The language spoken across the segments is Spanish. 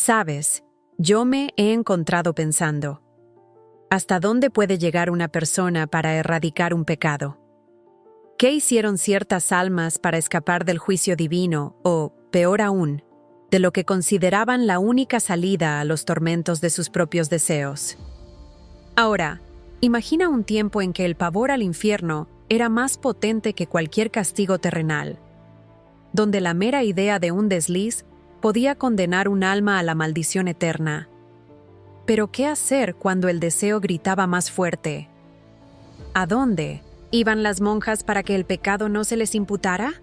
Sabes, yo me he encontrado pensando, ¿hasta dónde puede llegar una persona para erradicar un pecado? ¿Qué hicieron ciertas almas para escapar del juicio divino o, peor aún, de lo que consideraban la única salida a los tormentos de sus propios deseos? Ahora, imagina un tiempo en que el pavor al infierno era más potente que cualquier castigo terrenal, donde la mera idea de un desliz podía condenar un alma a la maldición eterna. Pero ¿qué hacer cuando el deseo gritaba más fuerte? ¿A dónde iban las monjas para que el pecado no se les imputara?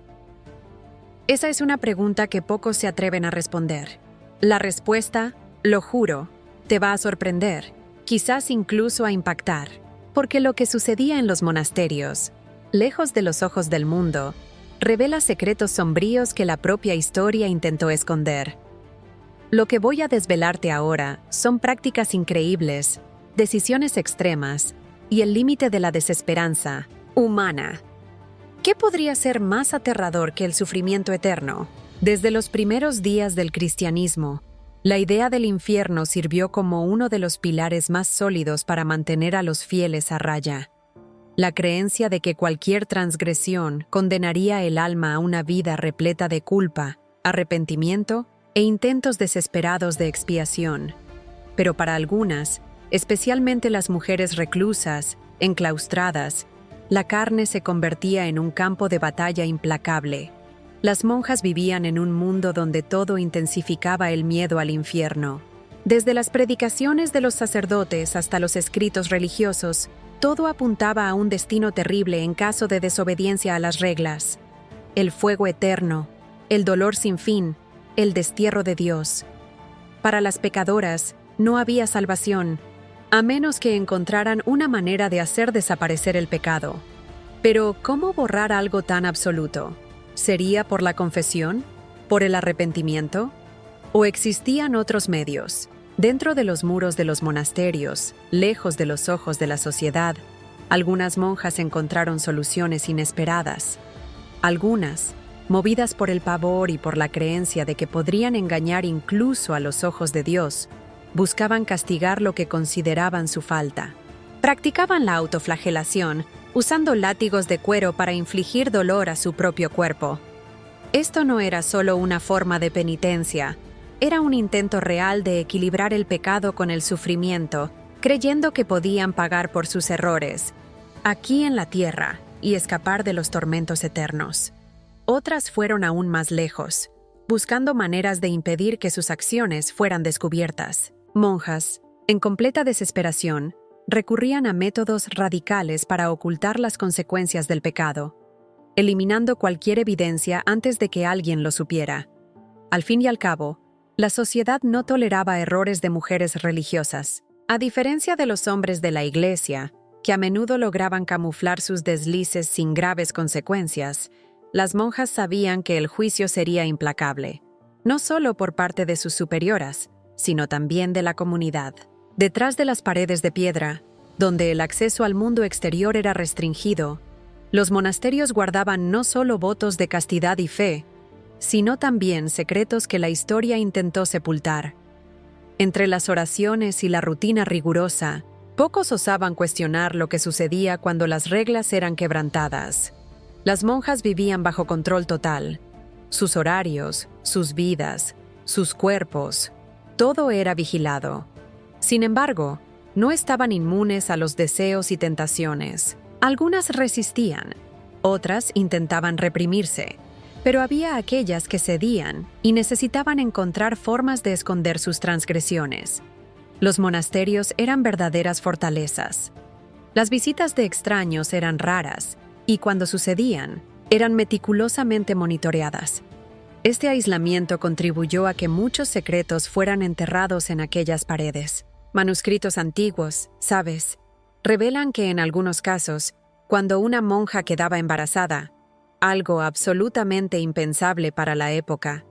Esa es una pregunta que pocos se atreven a responder. La respuesta, lo juro, te va a sorprender, quizás incluso a impactar, porque lo que sucedía en los monasterios, lejos de los ojos del mundo, revela secretos sombríos que la propia historia intentó esconder. Lo que voy a desvelarte ahora son prácticas increíbles, decisiones extremas y el límite de la desesperanza humana. ¿Qué podría ser más aterrador que el sufrimiento eterno? Desde los primeros días del cristianismo, la idea del infierno sirvió como uno de los pilares más sólidos para mantener a los fieles a raya. La creencia de que cualquier transgresión condenaría el alma a una vida repleta de culpa, arrepentimiento e intentos desesperados de expiación. Pero para algunas, especialmente las mujeres reclusas, enclaustradas, la carne se convertía en un campo de batalla implacable. Las monjas vivían en un mundo donde todo intensificaba el miedo al infierno. Desde las predicaciones de los sacerdotes hasta los escritos religiosos, todo apuntaba a un destino terrible en caso de desobediencia a las reglas. El fuego eterno, el dolor sin fin, el destierro de Dios. Para las pecadoras, no había salvación, a menos que encontraran una manera de hacer desaparecer el pecado. Pero, ¿cómo borrar algo tan absoluto? ¿Sería por la confesión? ¿Por el arrepentimiento? ¿O existían otros medios? Dentro de los muros de los monasterios, lejos de los ojos de la sociedad, algunas monjas encontraron soluciones inesperadas. Algunas, movidas por el pavor y por la creencia de que podrían engañar incluso a los ojos de Dios, buscaban castigar lo que consideraban su falta. Practicaban la autoflagelación, usando látigos de cuero para infligir dolor a su propio cuerpo. Esto no era solo una forma de penitencia, era un intento real de equilibrar el pecado con el sufrimiento, creyendo que podían pagar por sus errores, aquí en la tierra, y escapar de los tormentos eternos. Otras fueron aún más lejos, buscando maneras de impedir que sus acciones fueran descubiertas. Monjas, en completa desesperación, recurrían a métodos radicales para ocultar las consecuencias del pecado, eliminando cualquier evidencia antes de que alguien lo supiera. Al fin y al cabo, la sociedad no toleraba errores de mujeres religiosas. A diferencia de los hombres de la Iglesia, que a menudo lograban camuflar sus deslices sin graves consecuencias, las monjas sabían que el juicio sería implacable, no solo por parte de sus superioras, sino también de la comunidad. Detrás de las paredes de piedra, donde el acceso al mundo exterior era restringido, los monasterios guardaban no solo votos de castidad y fe, sino también secretos que la historia intentó sepultar. Entre las oraciones y la rutina rigurosa, pocos osaban cuestionar lo que sucedía cuando las reglas eran quebrantadas. Las monjas vivían bajo control total. Sus horarios, sus vidas, sus cuerpos, todo era vigilado. Sin embargo, no estaban inmunes a los deseos y tentaciones. Algunas resistían, otras intentaban reprimirse, pero había aquellas que cedían y necesitaban encontrar formas de esconder sus transgresiones. Los monasterios eran verdaderas fortalezas. Las visitas de extraños eran raras y cuando sucedían, eran meticulosamente monitoreadas. Este aislamiento contribuyó a que muchos secretos fueran enterrados en aquellas paredes. Manuscritos antiguos, ¿sabes?, revelan que en algunos casos, cuando una monja quedaba embarazada, algo absolutamente impensable para la época,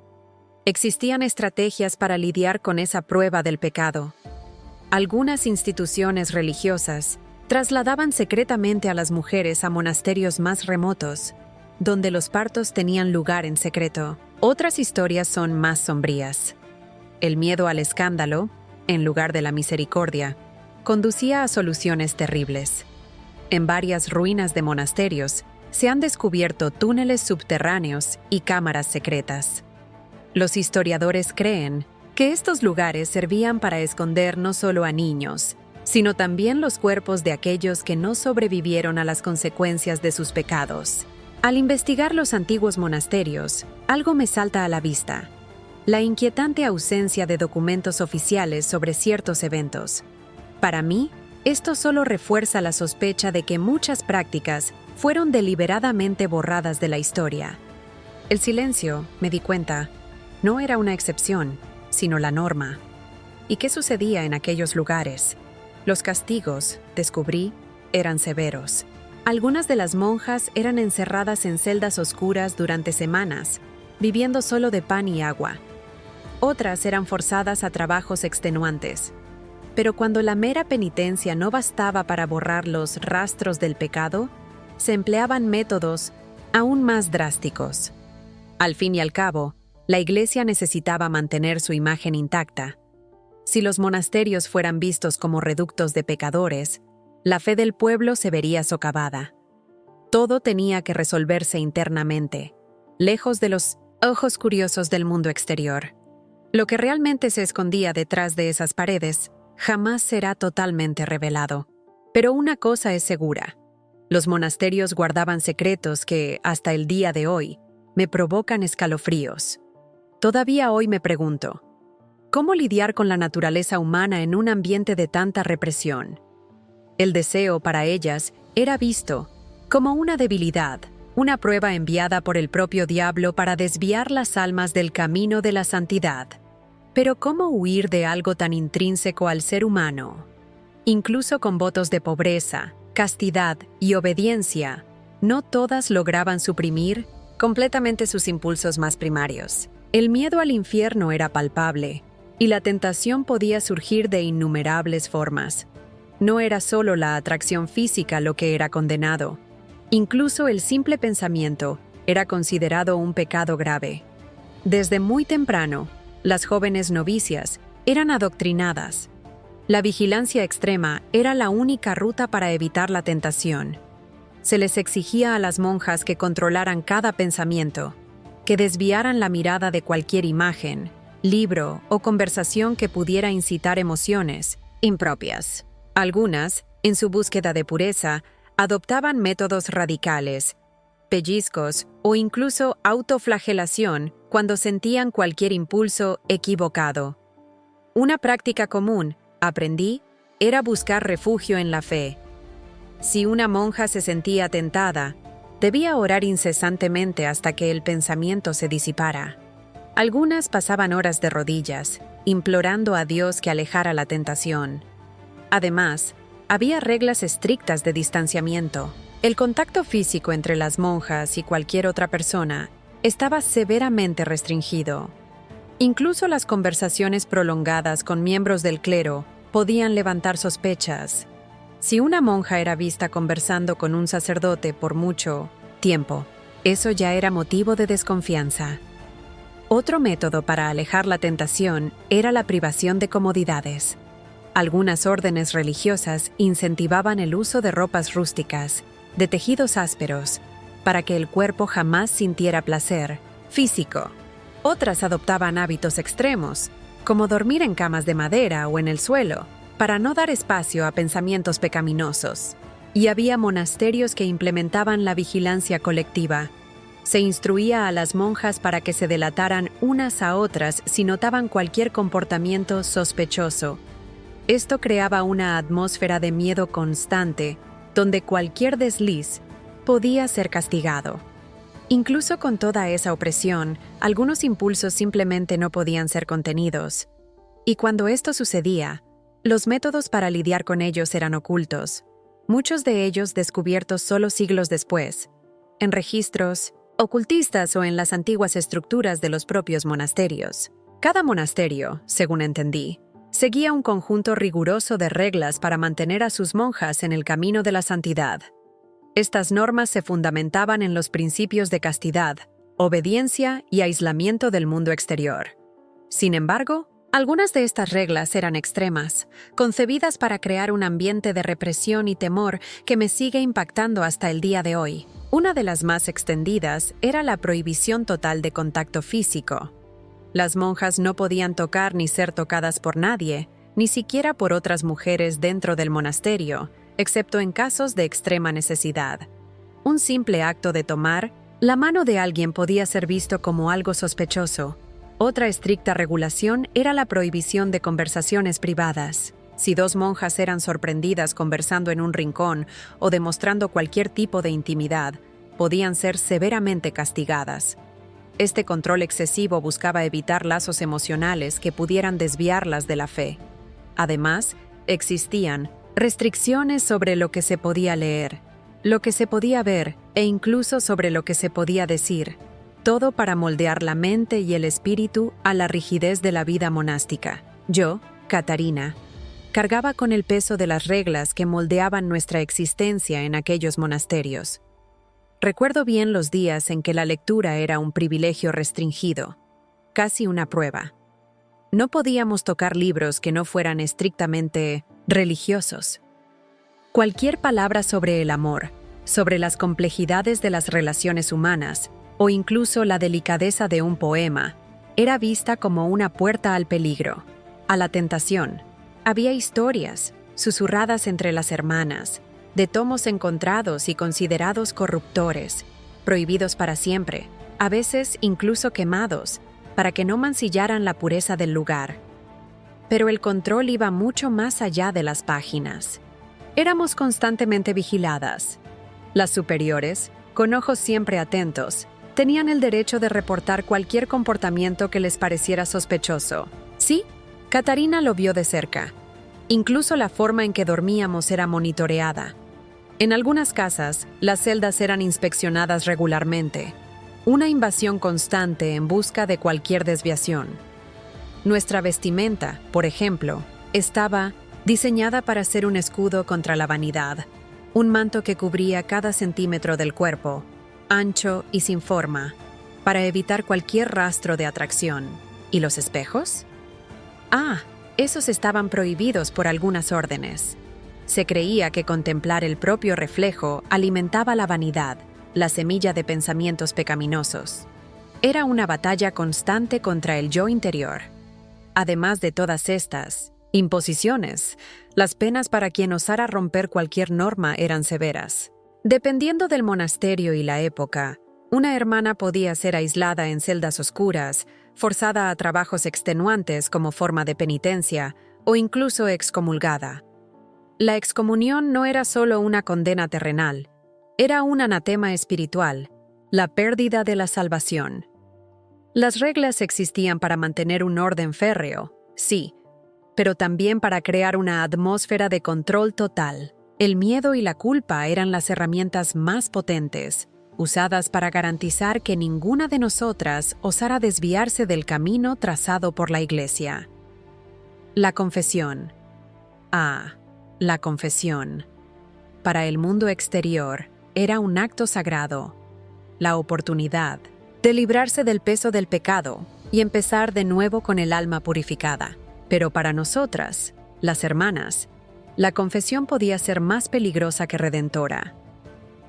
existían estrategias para lidiar con esa prueba del pecado. Algunas instituciones religiosas trasladaban secretamente a las mujeres a monasterios más remotos, donde los partos tenían lugar en secreto. Otras historias son más sombrías. El miedo al escándalo, en lugar de la misericordia, conducía a soluciones terribles. En varias ruinas de monasterios se han descubierto túneles subterráneos y cámaras secretas. Los historiadores creen que estos lugares servían para esconder no solo a niños, sino también los cuerpos de aquellos que no sobrevivieron a las consecuencias de sus pecados. Al investigar los antiguos monasterios, algo me salta a la vista: la inquietante ausencia de documentos oficiales sobre ciertos eventos. Para mí, esto solo refuerza la sospecha de que muchas prácticas fueron deliberadamente borradas de la historia. El silencio, me di cuenta, no era una excepción, sino la norma. ¿Y qué sucedía en aquellos lugares? Los castigos, descubrí, eran severos. Algunas de las monjas eran encerradas en celdas oscuras durante semanas, viviendo solo de pan y agua. Otras eran forzadas a trabajos extenuantes. Pero cuando la mera penitencia no bastaba para borrar los rastros del pecado, se empleaban métodos aún más drásticos. Al fin y al cabo, la Iglesia necesitaba mantener su imagen intacta. Si los monasterios fueran vistos como reductos de pecadores, la fe del pueblo se vería socavada. Todo tenía que resolverse internamente, lejos de los ojos curiosos del mundo exterior. Lo que realmente se escondía detrás de esas paredes jamás será totalmente revelado. Pero una cosa es segura: los monasterios guardaban secretos que, hasta el día de hoy, me provocan escalofríos. Todavía hoy me pregunto, ¿cómo lidiar con la naturaleza humana en un ambiente de tanta represión? El deseo para ellas era visto como una debilidad, una prueba enviada por el propio diablo para desviar las almas del camino de la santidad. Pero ¿cómo huir de algo tan intrínseco al ser humano? Incluso con votos de pobreza, castidad y obediencia, no todas lograban suprimir completamente sus impulsos más primarios. El miedo al infierno era palpable, y la tentación podía surgir de innumerables formas. No era solo la atracción física lo que era condenado. Incluso el simple pensamiento era considerado un pecado grave. Desde muy temprano, las jóvenes novicias eran adoctrinadas. La vigilancia extrema era la única ruta para evitar la tentación. Se les exigía a las monjas que controlaran cada pensamiento, que desviaran la mirada de cualquier imagen, libro o conversación que pudiera incitar emociones impropias. Algunas, en su búsqueda de pureza, adoptaban métodos radicales, pellizcos o incluso autoflagelación cuando sentían cualquier impulso equivocado. Una práctica común, aprendí, era buscar refugio en la fe. Si una monja se sentía tentada, debía orar incesantemente hasta que el pensamiento se disipara. Algunas pasaban horas de rodillas, implorando a Dios que alejara la tentación. Además, había reglas estrictas de distanciamiento. El contacto físico entre las monjas y cualquier otra persona estaba severamente restringido. Incluso las conversaciones prolongadas con miembros del clero podían levantar sospechas. Si una monja era vista conversando con un sacerdote por mucho tiempo, eso ya era motivo de desconfianza. Otro método para alejar la tentación era la privación de comodidades. Algunas órdenes religiosas incentivaban el uso de ropas rústicas, de tejidos ásperos, para que el cuerpo jamás sintiera placer físico. Otras adoptaban hábitos extremos, como dormir en camas de madera o en el suelo, para no dar espacio a pensamientos pecaminosos. Y había monasterios que implementaban la vigilancia colectiva. Se instruía a las monjas para que se delataran unas a otras si notaban cualquier comportamiento sospechoso. Esto creaba una atmósfera de miedo constante, donde cualquier desliz podía ser castigado. Incluso con toda esa opresión, algunos impulsos simplemente no podían ser contenidos. Y cuando esto sucedía, los métodos para lidiar con ellos eran ocultos, muchos de ellos descubiertos solo siglos después, en registros ocultistas o en las antiguas estructuras de los propios monasterios. Cada monasterio, según entendí, seguía un conjunto riguroso de reglas para mantener a sus monjas en el camino de la santidad. Estas normas se fundamentaban en los principios de castidad, obediencia y aislamiento del mundo exterior. Sin embargo, Algunas de estas reglas eran extremas, concebidas para crear un ambiente de represión y temor que me sigue impactando hasta el día de hoy. Una de las más extendidas era la prohibición total de contacto físico. Las monjas no podían tocar ni ser tocadas por nadie, ni siquiera por otras mujeres dentro del monasterio, excepto en casos de extrema necesidad. Un simple acto de tomar la mano de alguien podía ser visto como algo sospechoso. Otra estricta regulación era la prohibición de conversaciones privadas. Si dos monjas eran sorprendidas conversando en un rincón o demostrando cualquier tipo de intimidad, podían ser severamente castigadas. Este control excesivo buscaba evitar lazos emocionales que pudieran desviarlas de la fe. Además, existían restricciones sobre lo que se podía leer, lo que se podía ver e incluso sobre lo que se podía decir, todo para moldear la mente y el espíritu a la rigidez de la vida monástica. Yo, Catarina, cargaba con el peso de las reglas que moldeaban nuestra existencia en aquellos monasterios. Recuerdo bien los días en que la lectura era un privilegio restringido, casi una prueba. No podíamos tocar libros que no fueran estrictamente religiosos. Cualquier palabra sobre el amor, sobre las complejidades de las relaciones humanas, o incluso la delicadeza de un poema, era vista como una puerta al peligro, a la tentación. Había historias, susurradas entre las hermanas, de tomos encontrados y considerados corruptores, prohibidos para siempre, a veces incluso quemados, para que no mancillaran la pureza del lugar. Pero el control iba mucho más allá de las páginas. Éramos constantemente vigiladas. Las superiores, con ojos siempre atentos, tenían el derecho de reportar cualquier comportamiento que les pareciera sospechoso. Sí, Catarina lo vio de cerca. Incluso la forma en que dormíamos era monitoreada. En algunas casas, las celdas eran inspeccionadas regularmente. Una invasión constante en busca de cualquier desviación. Nuestra vestimenta, por ejemplo, estaba diseñada para ser un escudo contra la vanidad. Un manto que cubría cada centímetro del cuerpo, ancho y sin forma, para evitar cualquier rastro de atracción. ¿Y los espejos? Esos estaban prohibidos por algunas órdenes. Se creía que contemplar el propio reflejo alimentaba la vanidad, la semilla de pensamientos pecaminosos. Era una batalla constante contra el yo interior. Además de todas estas imposiciones, las penas para quien osara romper cualquier norma eran severas. Dependiendo del monasterio y la época, una hermana podía ser aislada en celdas oscuras, forzada a trabajos extenuantes como forma de penitencia, o incluso excomulgada. La excomunión no era solo una condena terrenal, era un anatema espiritual, la pérdida de la salvación. Las reglas existían para mantener un orden férreo, sí, pero también para crear una atmósfera de control total. El miedo y la culpa eran las herramientas más potentes, usadas para garantizar que ninguna de nosotras osara desviarse del camino trazado por la Iglesia. La confesión. La confesión. Para el mundo exterior, era un acto sagrado, la oportunidad de librarse del peso del pecado y empezar de nuevo con el alma purificada. Pero para nosotras, las hermanas, la confesión podía ser más peligrosa que redentora.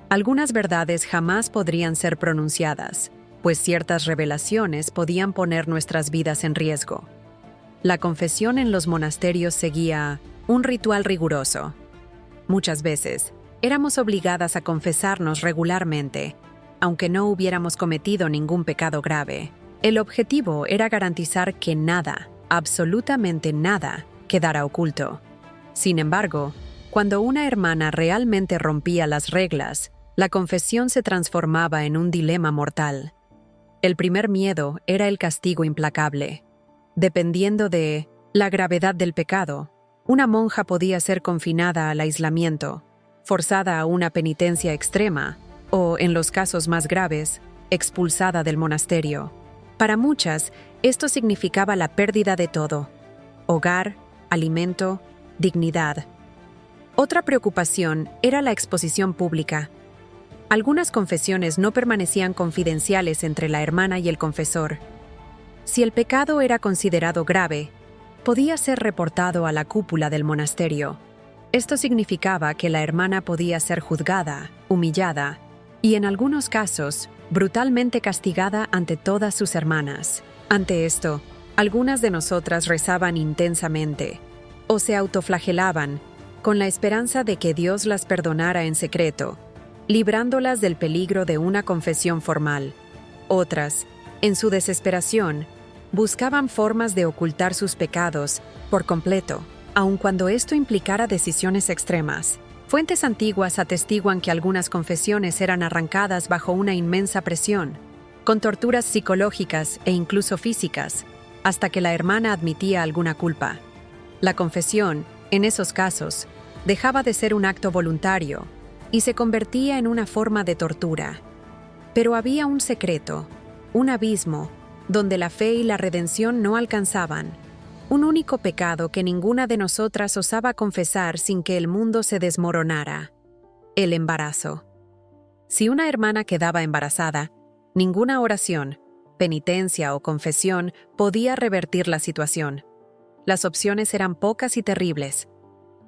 Algunas verdades jamás podrían ser pronunciadas, pues ciertas revelaciones podían poner nuestras vidas en riesgo. La confesión en los monasterios seguía un ritual riguroso. Muchas veces, éramos obligadas a confesarnos regularmente, aunque no hubiéramos cometido ningún pecado grave. El objetivo era garantizar que nada, absolutamente nada, quedara oculto. Sin embargo, cuando una hermana realmente rompía las reglas, la confesión se transformaba en un dilema mortal. El primer miedo era el castigo implacable. Dependiendo de la gravedad del pecado, una monja podía ser confinada al aislamiento, forzada a una penitencia extrema o, en los casos más graves, expulsada del monasterio. Para muchas, esto significaba la pérdida de todo: hogar, alimento, dignidad. Otra preocupación era la exposición pública. Algunas confesiones no permanecían confidenciales entre la hermana y el confesor. Si el pecado era considerado grave, podía ser reportado a la cúpula del monasterio. Esto significaba que la hermana podía ser juzgada, humillada y, en algunos casos, brutalmente castigada ante todas sus hermanas. Ante esto, algunas de nosotras rezaban intensamente o se autoflagelaban con la esperanza de que Dios las perdonara en secreto, librándolas del peligro de una confesión formal. Otras, en su desesperación, buscaban formas de ocultar sus pecados por completo, aun cuando esto implicara decisiones extremas. Fuentes antiguas atestiguan que algunas confesiones eran arrancadas bajo una inmensa presión, con torturas psicológicas e incluso físicas, hasta que la hermana admitía alguna culpa. La confesión, en esos casos, dejaba de ser un acto voluntario y se convertía en una forma de tortura. Pero había un secreto, un abismo, donde la fe y la redención no alcanzaban, un único pecado que ninguna de nosotras osaba confesar sin que el mundo se desmoronara: el embarazo. Si una hermana quedaba embarazada, ninguna oración, penitencia o confesión podía revertir la situación. Las opciones eran pocas y terribles.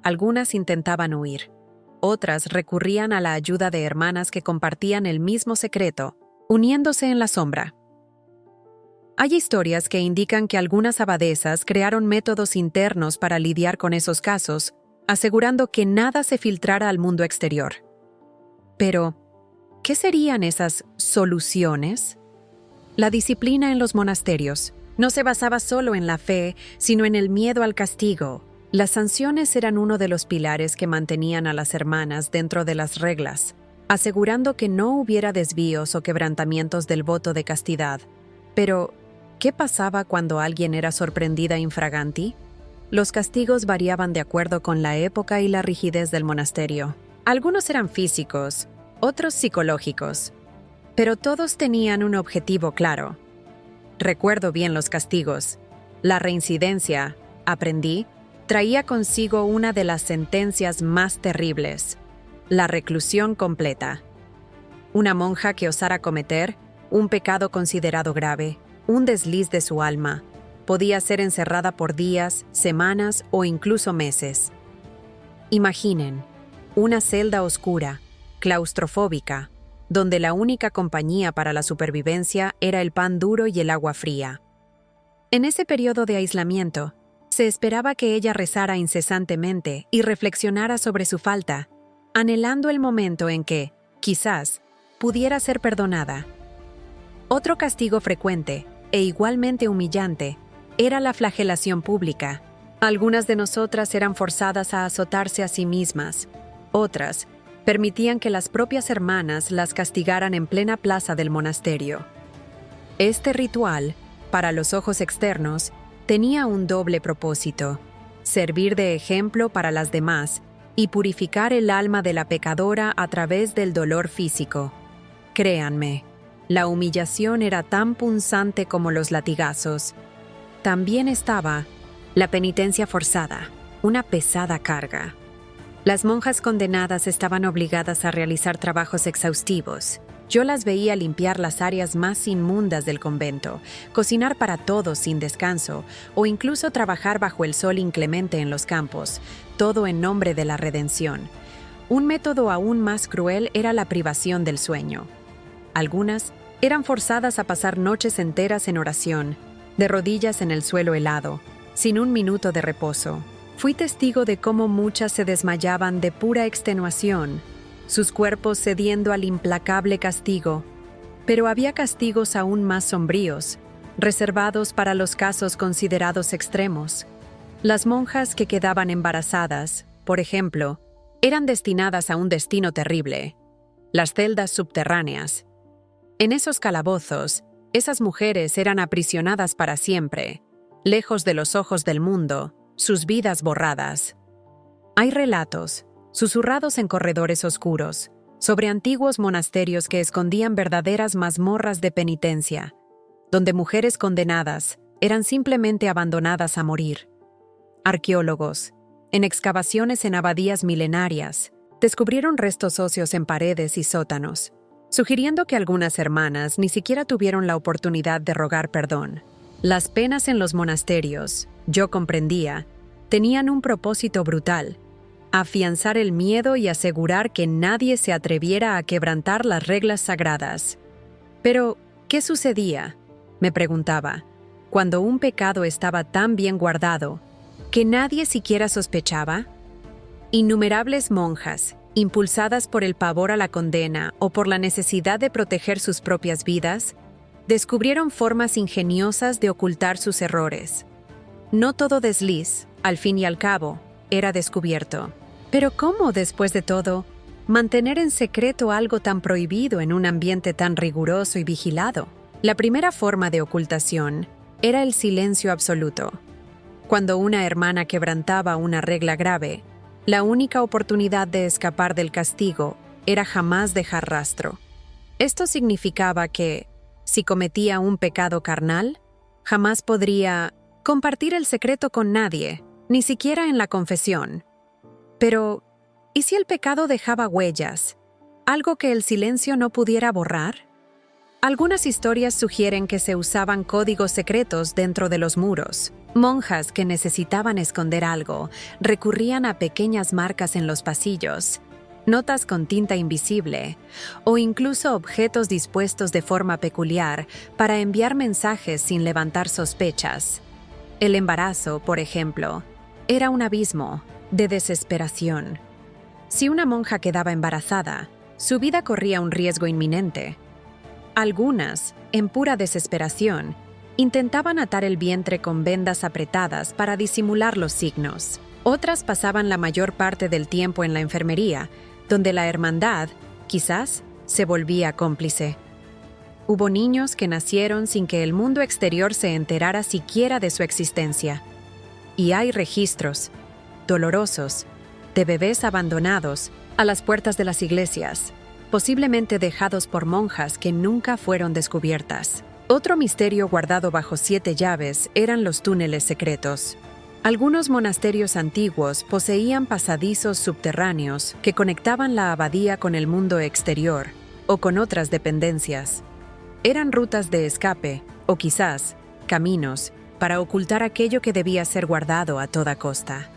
Algunas intentaban huir. Otras recurrían a la ayuda de hermanas que compartían el mismo secreto, uniéndose en la sombra. Hay historias que indican que algunas abadesas crearon métodos internos para lidiar con esos casos, asegurando que nada se filtrara al mundo exterior. Pero, ¿qué serían esas soluciones? La disciplina en los monasterios no se basaba solo en la fe, sino en el miedo al castigo. Las sanciones eran uno de los pilares que mantenían a las hermanas dentro de las reglas, asegurando que no hubiera desvíos o quebrantamientos del voto de castidad. Pero, ¿qué pasaba cuando alguien era sorprendida infraganti? Los castigos variaban de acuerdo con la época y la rigidez del monasterio. Algunos eran físicos, otros psicológicos, pero todos tenían un objetivo claro. Recuerdo bien los castigos. La reincidencia, aprendí, traía consigo una de las sentencias más terribles: la reclusión completa. Una monja que osara cometer un pecado considerado grave, un desliz de su alma, podía ser encerrada por días, semanas o incluso meses. Imaginen, una celda oscura, claustrofóbica, donde la única compañía para la supervivencia era el pan duro y el agua fría. En ese periodo de aislamiento, se esperaba que ella rezara incesantemente y reflexionara sobre su falta, anhelando el momento en que, quizás, pudiera ser perdonada. Otro castigo frecuente, e igualmente humillante, era la flagelación pública. Algunas de nosotras eran forzadas a azotarse a sí mismas. Otras permitían que las propias hermanas las castigaran en plena plaza del monasterio. Este ritual, para los ojos externos, tenía un doble propósito: servir de ejemplo para las demás y purificar el alma de la pecadora a través del dolor físico. Créanme, la humillación era tan punzante como los latigazos. También estaba la penitencia forzada, una pesada carga. Las monjas condenadas estaban obligadas a realizar trabajos exhaustivos. Yo las veía limpiar las áreas más inmundas del convento, cocinar para todos sin descanso, o incluso trabajar bajo el sol inclemente en los campos, todo en nombre de la redención. Un método aún más cruel era la privación del sueño. Algunas eran forzadas a pasar noches enteras en oración, de rodillas en el suelo helado, sin un minuto de reposo. Fui testigo de cómo muchas se desmayaban de pura extenuación, sus cuerpos cediendo al implacable castigo. Pero había castigos aún más sombríos, reservados para los casos considerados extremos. Las monjas que quedaban embarazadas, por ejemplo, eran destinadas a un destino terrible: las celdas subterráneas. En esos calabozos, esas mujeres eran aprisionadas para siempre, lejos de los ojos del mundo, sus vidas borradas. Hay relatos, susurrados en corredores oscuros, sobre antiguos monasterios que escondían verdaderas mazmorras de penitencia, donde mujeres condenadas eran simplemente abandonadas a morir. Arqueólogos, en excavaciones en abadías milenarias, descubrieron restos óseos en paredes y sótanos, sugiriendo que algunas hermanas ni siquiera tuvieron la oportunidad de rogar perdón. Las penas en los monasterios yo comprendía, tenían un propósito brutal: afianzar el miedo y asegurar que nadie se atreviera a quebrantar las reglas sagradas. Pero, ¿qué sucedía?, me preguntaba, cuando un pecado estaba tan bien guardado que nadie siquiera sospechaba. Innumerables monjas, impulsadas por el pavor a la condena o por la necesidad de proteger sus propias vidas, descubrieron formas ingeniosas de ocultar sus errores. No todo desliz, al fin y al cabo, era descubierto. Pero ¿cómo, después de todo, mantener en secreto algo tan prohibido en un ambiente tan riguroso y vigilado? La primera forma de ocultación era el silencio absoluto. Cuando una hermana quebrantaba una regla grave, la única oportunidad de escapar del castigo era jamás dejar rastro. Esto significaba que, si cometía un pecado carnal, jamás podría compartir el secreto con nadie, ni siquiera en la confesión. Pero, ¿y si el pecado dejaba huellas, algo que el silencio no pudiera borrar? Algunas historias sugieren que se usaban códigos secretos dentro de los muros. Monjas que necesitaban esconder algo recurrían a pequeñas marcas en los pasillos, notas con tinta invisible, o incluso objetos dispuestos de forma peculiar para enviar mensajes sin levantar sospechas. El embarazo, por ejemplo, era un abismo de desesperación. Si una monja quedaba embarazada, su vida corría un riesgo inminente. Algunas, en pura desesperación, intentaban atar el vientre con vendas apretadas para disimular los signos. Otras pasaban la mayor parte del tiempo en la enfermería, donde la hermandad, quizás, se volvía cómplice. Hubo niños que nacieron sin que el mundo exterior se enterara siquiera de su existencia. Y hay registros, dolorosos, de bebés abandonados a las puertas de las iglesias, posiblemente dejados por monjas que nunca fueron descubiertas. Otro misterio guardado bajo 7 llaves eran los túneles secretos. Algunos monasterios antiguos poseían pasadizos subterráneos que conectaban la abadía con el mundo exterior o con otras dependencias. Eran rutas de escape, o quizás caminos, para ocultar aquello que debía ser guardado a toda costa.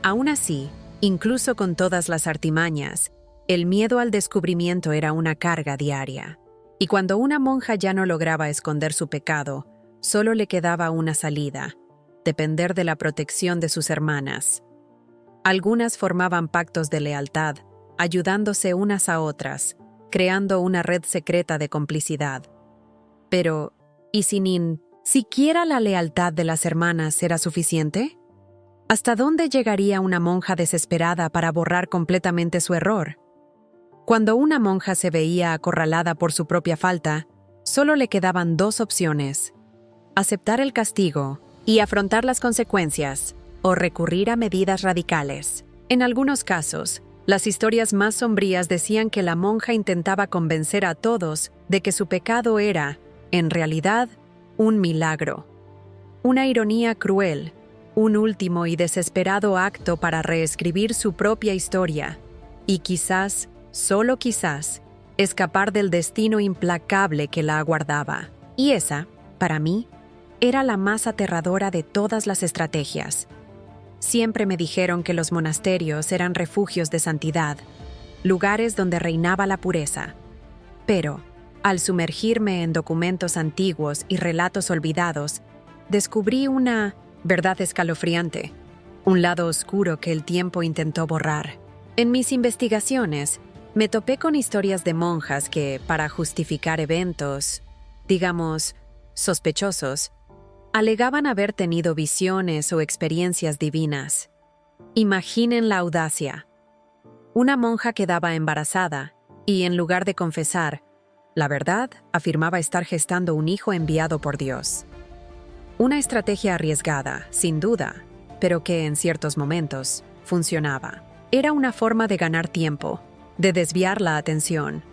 Aún así, incluso con todas las artimañas, el miedo al descubrimiento era una carga diaria. Y cuando una monja ya no lograba esconder su pecado, solo le quedaba una salida: depender de la protección de sus hermanas. Algunas formaban pactos de lealtad, ayudándose unas a otras, creando una red secreta de complicidad. Pero, ¿y si ni siquiera la lealtad de las hermanas era suficiente? ¿Hasta dónde llegaría una monja desesperada para borrar completamente su error? Cuando una monja se veía acorralada por su propia falta, solo le quedaban 2 opciones: aceptar el castigo y afrontar las consecuencias, o recurrir a medidas radicales. En algunos casos, las historias más sombrías decían que la monja intentaba convencer a todos de que su pecado era, en realidad, un milagro. Una ironía cruel, un último y desesperado acto para reescribir su propia historia, y quizás, solo quizás, escapar del destino implacable que la aguardaba. Y esa, para mí, era la más aterradora de todas las estrategias. Siempre me dijeron que los monasterios eran refugios de santidad, lugares donde reinaba la pureza. Pero, al sumergirme en documentos antiguos y relatos olvidados, descubrí una verdad escalofriante, un lado oscuro que el tiempo intentó borrar. En mis investigaciones, me topé con historias de monjas que, para justificar eventos, digamos, sospechosos, alegaban haber tenido visiones o experiencias divinas. Imaginen la audacia. Una monja quedaba embarazada y, en lugar de confesar la verdad, afirmaba estar gestando un hijo enviado por Dios. Una estrategia arriesgada, sin duda, pero que en ciertos momentos funcionaba. Era una forma de ganar tiempo, de desviar la atención.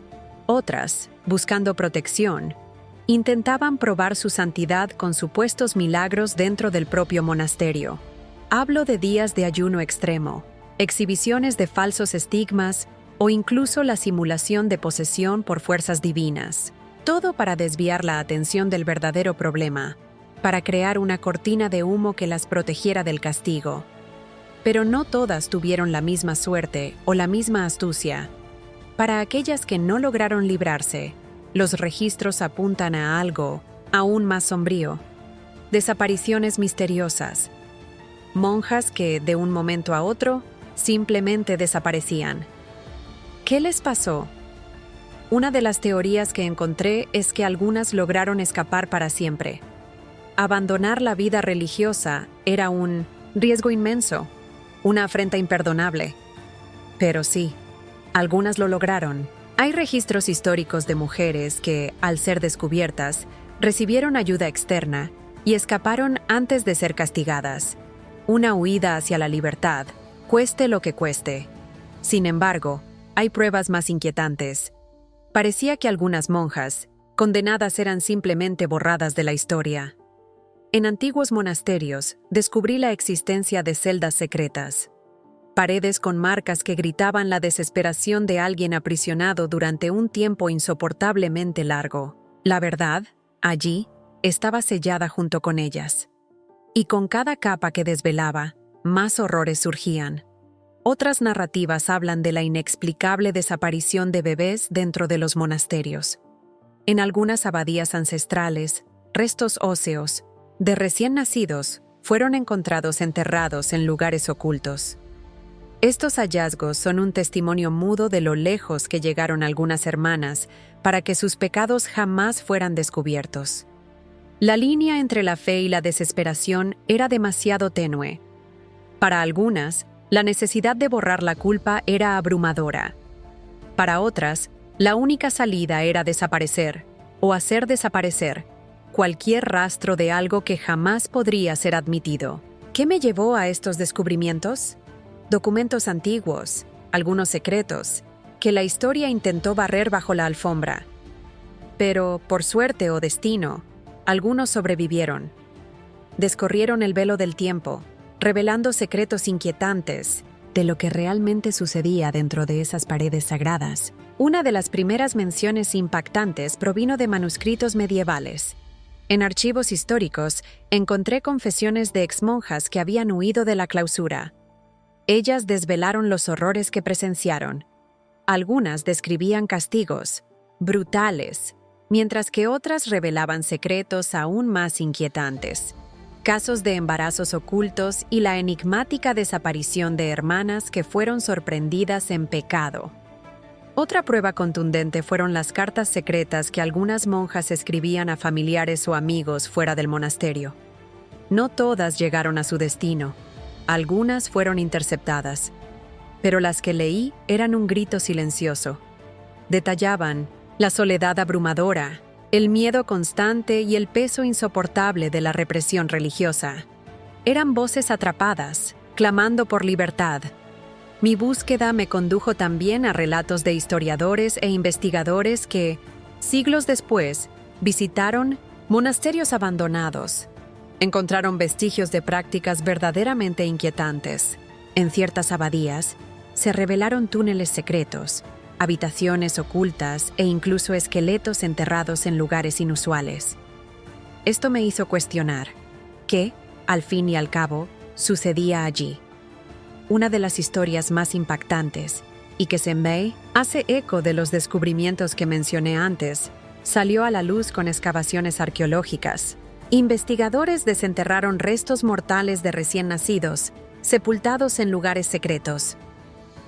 Otras, buscando protección, intentaban probar su santidad con supuestos milagros dentro del propio monasterio. Hablo de días de ayuno extremo, exhibiciones de falsos estigmas o incluso la simulación de posesión por fuerzas divinas. Todo para desviar la atención del verdadero problema: para crear una cortina de humo que las protegiera del castigo. Pero no todas tuvieron la misma suerte o la misma astucia. Para aquellas que no lograron librarse, los registros apuntan a algo aún más sombrío: desapariciones misteriosas. Monjas que, de un momento a otro, simplemente desaparecían. ¿Qué les pasó? Una de las teorías que encontré es que algunas lograron escapar para siempre. Abandonar la vida religiosa era un riesgo inmenso, una afrenta imperdonable. Pero sí, algunas lo lograron. Hay registros históricos de mujeres que, al ser descubiertas, recibieron ayuda externa y escaparon antes de ser castigadas. Una huida hacia la libertad, cueste lo que cueste. Sin embargo, hay pruebas más inquietantes. Parecía que algunas monjas, condenadas, eran simplemente borradas de la historia. En antiguos monasterios, descubrí la existencia de celdas secretas. Paredes con marcas que gritaban la desesperación de alguien aprisionado durante un tiempo insoportablemente largo. La verdad, allí, estaba sellada junto con ellas. Y con cada capa que desvelaba, más horrores surgían. Otras narrativas hablan de la inexplicable desaparición de bebés dentro de los monasterios. En algunas abadías ancestrales, restos óseos de recién nacidos fueron encontrados enterrados en lugares ocultos. Estos hallazgos son un testimonio mudo de lo lejos que llegaron algunas hermanas para que sus pecados jamás fueran descubiertos. La línea entre la fe y la desesperación era demasiado tenue. Para algunas, la necesidad de borrar la culpa era abrumadora. Para otras, la única salida era desaparecer, o hacer desaparecer, cualquier rastro de algo que jamás podría ser admitido. ¿Qué me llevó a estos descubrimientos? Documentos antiguos, algunos secretos, que la historia intentó barrer bajo la alfombra. Pero, por suerte o destino, algunos sobrevivieron. Descorrieron el velo del tiempo, revelando secretos inquietantes de lo que realmente sucedía dentro de esas paredes sagradas. Una de las primeras menciones impactantes provino de manuscritos medievales. En archivos históricos encontré confesiones de exmonjas que habían huido de la clausura. Ellas desvelaron los horrores que presenciaron. Algunas describían castigos brutales, mientras que otras revelaban secretos aún más inquietantes. Casos de embarazos ocultos y la enigmática desaparición de hermanas que fueron sorprendidas en pecado. Otra prueba contundente fueron las cartas secretas que algunas monjas escribían a familiares o amigos fuera del monasterio. No todas llegaron a su destino. Algunas fueron interceptadas, pero las que leí eran un grito silencioso. Detallaban la soledad abrumadora, el miedo constante y el peso insoportable de la represión religiosa. Eran voces atrapadas, clamando por libertad. Mi búsqueda me condujo también a relatos de historiadores e investigadores que, siglos después, visitaron monasterios abandonados. Encontraron vestigios de prácticas verdaderamente inquietantes. En ciertas abadías, se revelaron túneles secretos, habitaciones ocultas e incluso esqueletos enterrados en lugares inusuales. Esto me hizo cuestionar qué, al fin y al cabo, sucedía allí. Una de las historias más impactantes, y que se me hace eco de los descubrimientos que mencioné antes, salió a la luz con excavaciones arqueológicas. Investigadores desenterraron restos mortales de recién nacidos, sepultados en lugares secretos.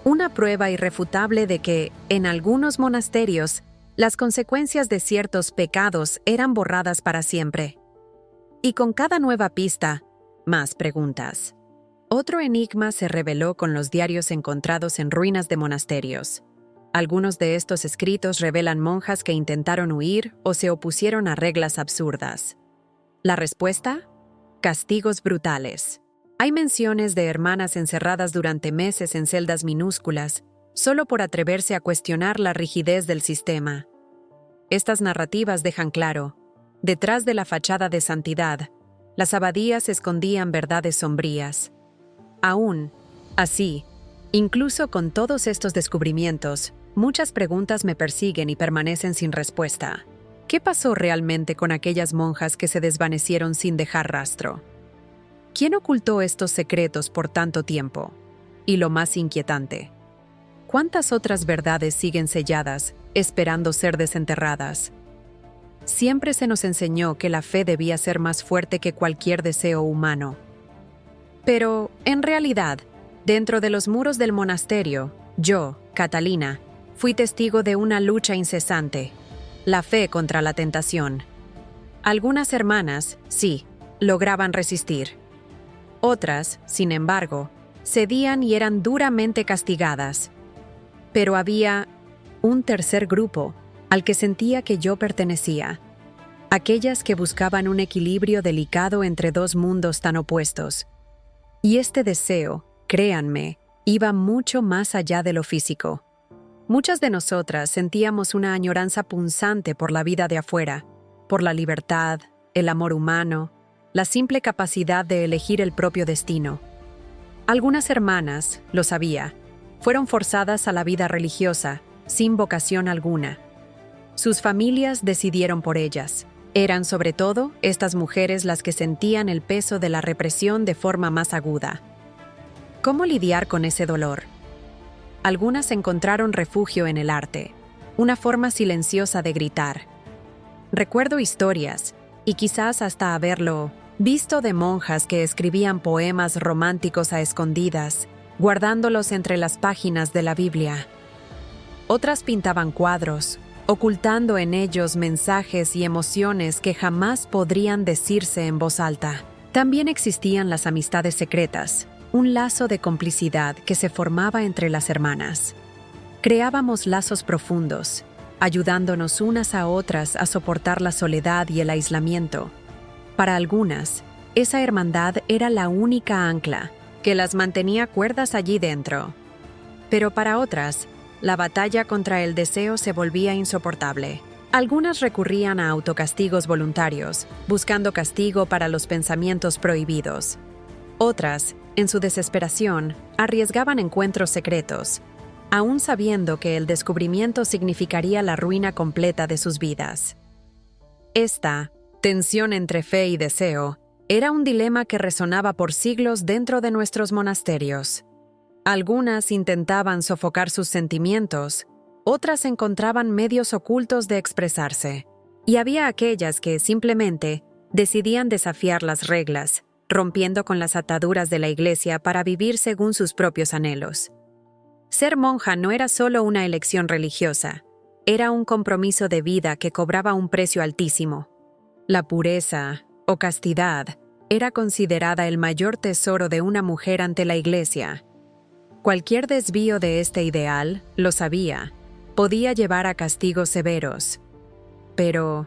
Una prueba irrefutable de que, en algunos monasterios, las consecuencias de ciertos pecados eran borradas para siempre. Y con cada nueva pista, más preguntas. Otro enigma se reveló con los diarios encontrados en ruinas de monasterios. Algunos de estos escritos revelan monjas que intentaron huir o se opusieron a reglas absurdas. ¿La respuesta? Castigos brutales. Hay menciones de hermanas encerradas durante meses en celdas minúsculas, solo por atreverse a cuestionar la rigidez del sistema. Estas narrativas dejan claro, detrás de la fachada de santidad, las abadías escondían verdades sombrías. Aún así, incluso con todos estos descubrimientos, muchas preguntas me persiguen y permanecen sin respuesta. ¿Qué pasó realmente con aquellas monjas que se desvanecieron sin dejar rastro? ¿Quién ocultó estos secretos por tanto tiempo? Y lo más inquietante, ¿cuántas otras verdades siguen selladas, esperando ser desenterradas? Siempre se nos enseñó que la fe debía ser más fuerte que cualquier deseo humano. Pero, en realidad, dentro de los muros del monasterio, yo, Catalina, fui testigo de una lucha incesante, la fe contra la tentación. Algunas hermanas, sí, lograban resistir. Otras, sin embargo, cedían y eran duramente castigadas. Pero había un tercer grupo al que sentía que yo pertenecía, aquellas que buscaban un equilibrio delicado entre dos mundos tan opuestos. Y este deseo, créanme, iba mucho más allá de lo físico. Muchas de nosotras sentíamos una añoranza punzante por la vida de afuera, por la libertad, el amor humano, la simple capacidad de elegir el propio destino. Algunas hermanas, lo sabía, fueron forzadas a la vida religiosa, sin vocación alguna. Sus familias decidieron por ellas. Eran sobre todo estas mujeres las que sentían el peso de la represión de forma más aguda. ¿Cómo lidiar con ese dolor? Algunas encontraron refugio en el arte, una forma silenciosa de gritar. Recuerdo historias, y quizás hasta haberlo visto, de monjas que escribían poemas románticos a escondidas, guardándolos entre las páginas de la Biblia. Otras pintaban cuadros, ocultando en ellos mensajes y emociones que jamás podrían decirse en voz alta. También existían las amistades secretas, un lazo de complicidad que se formaba entre las hermanas. Creábamos lazos profundos, ayudándonos unas a otras a soportar la soledad y el aislamiento. Para algunas, esa hermandad era la única ancla que las mantenía cuerdas allí dentro. Pero para otras, la batalla contra el deseo se volvía insoportable. Algunas recurrían a autocastigos voluntarios, buscando castigo para los pensamientos prohibidos. Otras, en su desesperación, arriesgaban encuentros secretos, aún sabiendo que el descubrimiento significaría la ruina completa de sus vidas. Esta tensión entre fe y deseo era un dilema que resonaba por siglos dentro de nuestros monasterios. Algunas intentaban sofocar sus sentimientos, otras encontraban medios ocultos de expresarse, y había aquellas que simplemente decidían desafiar las reglas, rompiendo con las ataduras de la Iglesia para vivir según sus propios anhelos. Ser monja no era solo una elección religiosa, era un compromiso de vida que cobraba un precio altísimo. La pureza, o castidad, era considerada el mayor tesoro de una mujer ante la Iglesia. Cualquier desvío de este ideal, lo sabía, podía llevar a castigos severos. Pero,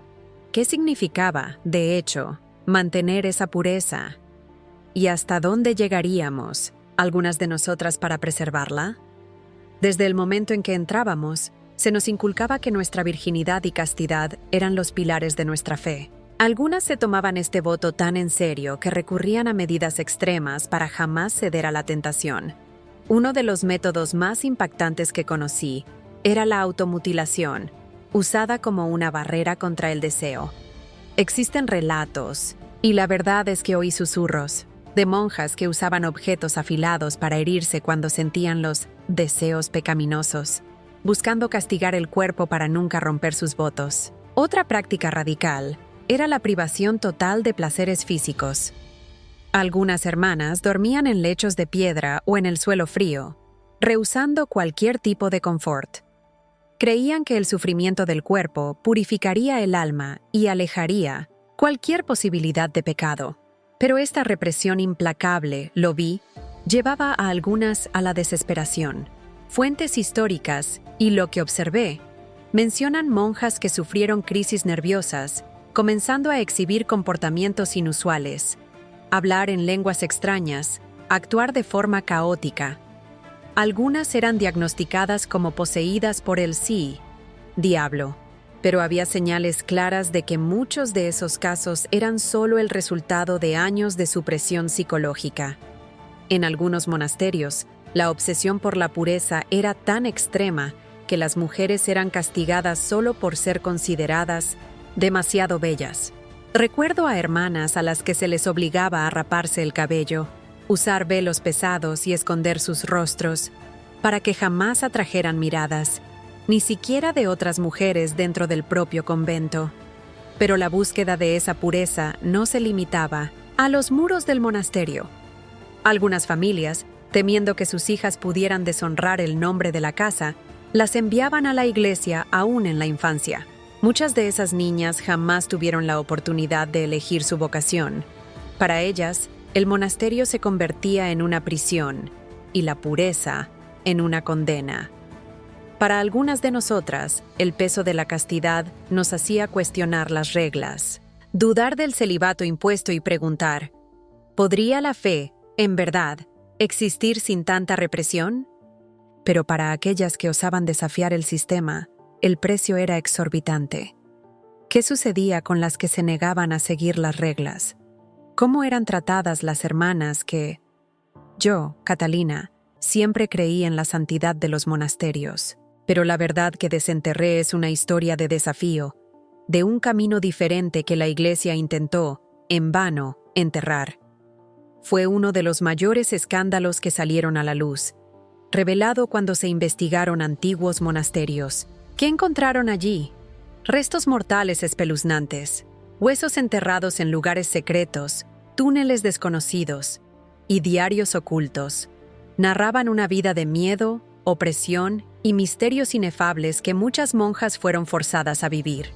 ¿qué significaba, de hecho, mantener esa pureza? ¿Y hasta dónde llegaríamos, algunas de nosotras, para preservarla? Desde el momento en que entrábamos, se nos inculcaba que nuestra virginidad y castidad eran los pilares de nuestra fe. Algunas se tomaban este voto tan en serio que recurrían a medidas extremas para jamás ceder a la tentación. Uno de los métodos más impactantes que conocí era la automutilación, usada como una barrera contra el deseo. Existen relatos, y la verdad es que oí susurros, de monjas que usaban objetos afilados para herirse cuando sentían los deseos pecaminosos, buscando castigar el cuerpo para nunca romper sus votos. Otra práctica radical era la privación total de placeres físicos. Algunas hermanas dormían en lechos de piedra o en el suelo frío, rehusando cualquier tipo de confort. Creían que el sufrimiento del cuerpo purificaría el alma y alejaría cualquier posibilidad de pecado. Pero esta represión implacable, lo vi, llevaba a algunas a la desesperación. Fuentes históricas, y lo que observé, mencionan monjas que sufrieron crisis nerviosas, comenzando a exhibir comportamientos inusuales, hablar en lenguas extrañas, actuar de forma caótica. Algunas eran diagnosticadas como poseídas por el diablo, pero había señales claras de que muchos de esos casos eran solo el resultado de años de supresión psicológica. En algunos monasterios, la obsesión por la pureza era tan extrema que las mujeres eran castigadas solo por ser consideradas demasiado bellas. Recuerdo a hermanas a las que se les obligaba a raparse el cabello, usar velos pesados y esconder sus rostros, para que jamás atrajeran miradas, ni siquiera de otras mujeres dentro del propio convento. Pero la búsqueda de esa pureza no se limitaba a los muros del monasterio. Algunas familias, temiendo que sus hijas pudieran deshonrar el nombre de la casa, las enviaban a la iglesia aún en la infancia. Muchas de esas niñas jamás tuvieron la oportunidad de elegir su vocación. Para ellas, el monasterio se convertía en una prisión y la pureza en una condena. Para algunas de nosotras, el peso de la castidad nos hacía cuestionar las reglas, dudar del celibato impuesto y preguntar, ¿podría la fe, en verdad, existir sin tanta represión? Pero para aquellas que osaban desafiar el sistema, el precio era exorbitante. ¿Qué sucedía con las que se negaban a seguir las reglas? ¿Cómo eran tratadas las hermanas que... Yo, Catalina, siempre creí en la santidad de los monasterios, pero la verdad que desenterré es una historia de desafío, de un camino diferente que la Iglesia intentó, en vano, enterrar. Fue uno de los mayores escándalos que salieron a la luz, revelado cuando se investigaron antiguos monasterios. ¿Qué encontraron allí? Restos mortales espeluznantes, huesos enterrados en lugares secretos, túneles desconocidos y diarios ocultos. Narraban una vida de miedo, opresión y misterios inefables que muchas monjas fueron forzadas a vivir.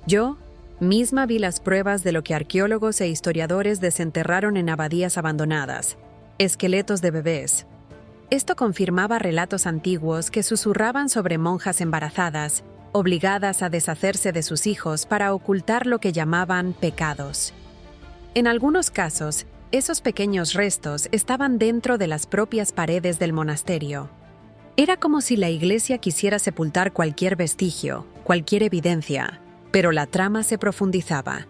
Yo misma vi las pruebas de lo que arqueólogos e historiadores desenterraron en abadías abandonadas, esqueletos de bebés. Esto confirmaba relatos antiguos que susurraban sobre monjas embarazadas, obligadas a deshacerse de sus hijos para ocultar lo que llamaban pecados. En algunos casos, esos pequeños restos estaban dentro de las propias paredes del monasterio. Era como si la Iglesia quisiera sepultar cualquier vestigio, cualquier evidencia, pero la trama se profundizaba.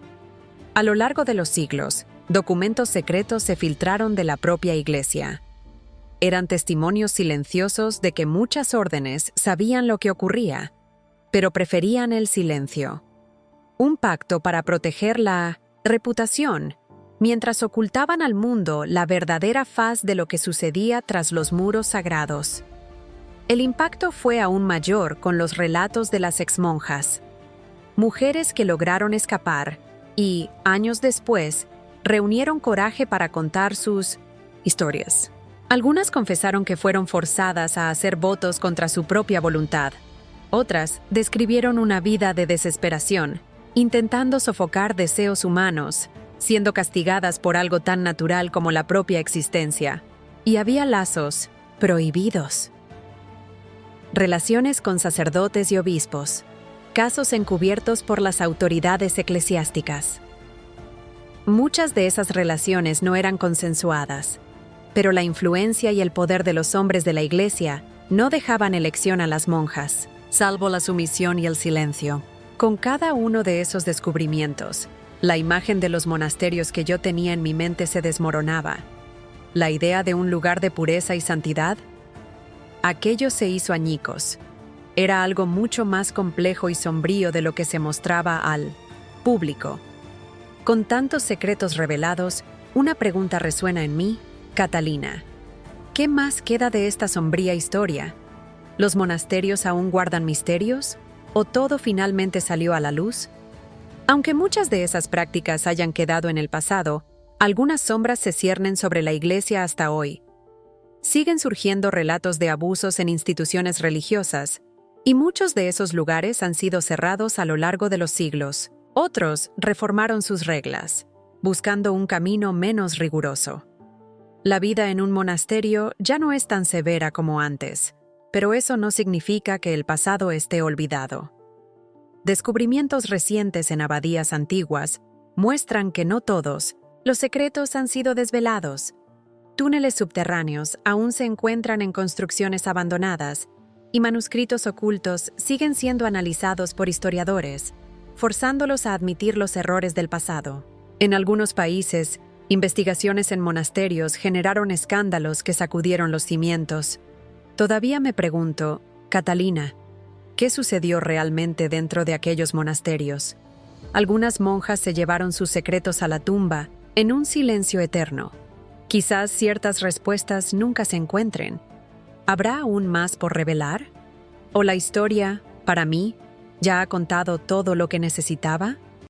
A lo largo de los siglos, documentos secretos se filtraron de la propia Iglesia. Eran testimonios silenciosos de que muchas órdenes sabían lo que ocurría, pero preferían el silencio. Un pacto para proteger la reputación, mientras ocultaban al mundo la verdadera faz de lo que sucedía tras los muros sagrados. El impacto fue aún mayor con los relatos de las exmonjas, mujeres que lograron escapar y, años después, reunieron coraje para contar sus historias. Algunas confesaron que fueron forzadas a hacer votos contra su propia voluntad. Otras describieron una vida de desesperación, intentando sofocar deseos humanos, siendo castigadas por algo tan natural como la propia existencia. Y había lazos prohibidos. Relaciones con sacerdotes y obispos. Casos encubiertos por las autoridades eclesiásticas. Muchas de esas relaciones no eran consensuadas, pero la influencia y el poder de los hombres de la Iglesia no dejaban elección a las monjas, salvo la sumisión y el silencio. Con cada uno de esos descubrimientos, la imagen de los monasterios que yo tenía en mi mente se desmoronaba. La idea de un lugar de pureza y santidad, aquello se hizo añicos. Era algo mucho más complejo y sombrío de lo que se mostraba al público. Con tantos secretos revelados, una pregunta resuena en mí: Catalina, ¿qué más queda de esta sombría historia? ¿Los monasterios aún guardan misterios? ¿O todo finalmente salió a la luz? Aunque muchas de esas prácticas hayan quedado en el pasado, algunas sombras se ciernen sobre la Iglesia hasta hoy. Siguen surgiendo relatos de abusos en instituciones religiosas, y muchos de esos lugares han sido cerrados a lo largo de los siglos. Otros reformaron sus reglas, buscando un camino menos riguroso. La vida en un monasterio ya no es tan severa como antes, pero eso no significa que el pasado esté olvidado. Descubrimientos recientes en abadías antiguas muestran que no todos los secretos han sido desvelados. Túneles subterráneos aún se encuentran en construcciones abandonadas y manuscritos ocultos siguen siendo analizados por historiadores, forzándolos a admitir los errores del pasado. En algunos países, investigaciones en monasterios generaron escándalos que sacudieron los cimientos. Todavía me pregunto, Catalina, ¿qué sucedió realmente dentro de aquellos monasterios? Algunas monjas se llevaron sus secretos a la tumba, en un silencio eterno. Quizás ciertas respuestas nunca se encuentren. ¿Habrá aún más por revelar? ¿O la historia, para mí, ya ha contado todo lo que necesitaba?